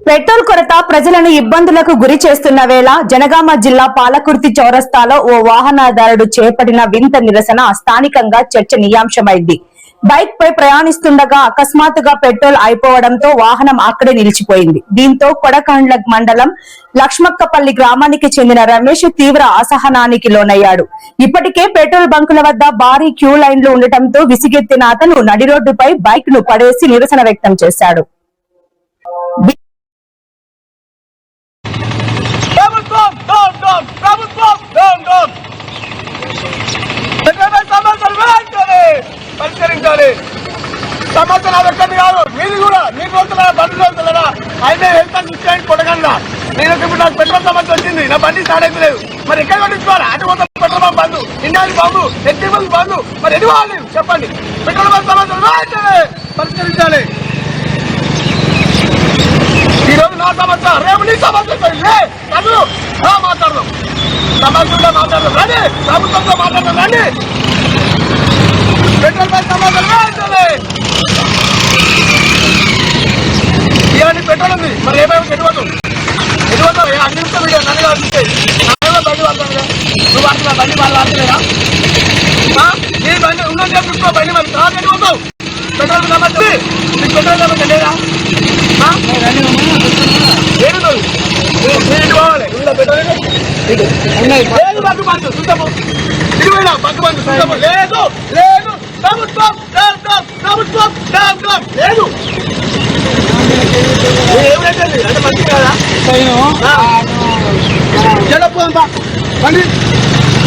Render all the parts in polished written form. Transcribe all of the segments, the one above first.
Petrol కొరత ప్రజలను ఇబ్బందులకు గురి చేస్తున్న వేళ జనగామ జిల్లా పాలకుర్తి చౌరస్తాలో ఓ వాహనదారుడు చేపట్టిన వింత నిరసన స్థానికంగా చర్చనీయాంశమైంది. బైక్ పై ప్రయాణిస్తుండగా అకస్మాత్తుగా పెట్రోల్ అయిపోవడంతో వాహనం అక్కడే నిలిచిపోయింది. దీంతో కొడకండ్ల మండలం లక్ష్మక్కపల్లి గ్రామానికి చెందిన రమేష్ తీవ్ర అసహనానికి లోనయ్యాడు. ఇప్పటికే పెట్రోల్ బంకుల వద్ద భారీ క్యూ లైన్లు ఉండటంతో విసిగెత్తిన అతను నడి రోడ్డుపై బైక్ ను పడేసి నిరసన వ్యక్తం చేశాడు. పరిష్కరించాలి. సమస్య నా వ్యక్తి కాదు, మీరు కూడా మీకు వెళ్తున్నారా, బండి వెళ్తున్నారా, అయితే వెళ్తాను చూసేయండి. కొట్టగండి నేను ఇప్పుడు నాకు పెట్రోల్ సమస్య వచ్చింది, నా బండి స్టార్ట్ అయితే లేదు. మరి ఎక్కడ పట్టించుకోవాలి? అటు మొత్తం పెట్రోల్ పంప్ బంధు, ఇండియన్ బాంబు, హెచ్డిఎల్ బంధు, మరి ఎటు పోవాలి చెప్పండి. పెట్రోల్ బంక్ సమస్య పరిష్కరించాలి. ఈ రోజు నా సమస్య, రేపు నీ సమస్య చదువు మాట్లాడదాం. సమస్యలో మాట్లాడదాం రండి, ప్రభుత్వంతో మాట్లాడదాం రండి. పెట్రోల్ బంక్ సమస్య ఇవన్నీ పెట్రోల్ ఉంది, మరి ఏమేమి ఎటువతావు అగ్నిస్తా వీడియో నన్ను బండి వాడుతాను. నువ్వు వాడుతున్నా బండి వాళ్ళు ఆడుతున్నాయా? నీ బండి ఉన్నది చెప్పుకో బండి, మరి తర్వాత ఎటువతావు? పెట్రోల్ సమస్య నీకు పెట్రోల్ సమస్య లేదా? ఏడు పోవాలి పెట్రోల్ లేదు. బగ్గు బంధు చూద్దాము, ఇరువైనా బగ్గు బంధు చూద్దాము. లేదు లేదు ప్రభుత్వం లేదు. ఏమైతే అంటే మంచి కదా జడపోదా బండి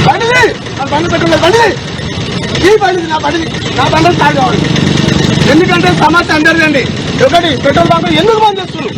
బండి బండి పెట్టుకోలేదు. బండి ఈ బండి నా బండి స్టార్ట్ కావాలి. ఎందుకంటే సమస్య అందరిదండి. ఒకటి పెట్రోల్ బంక్ ఎందుకు బంద్ చేస్తున్నారు?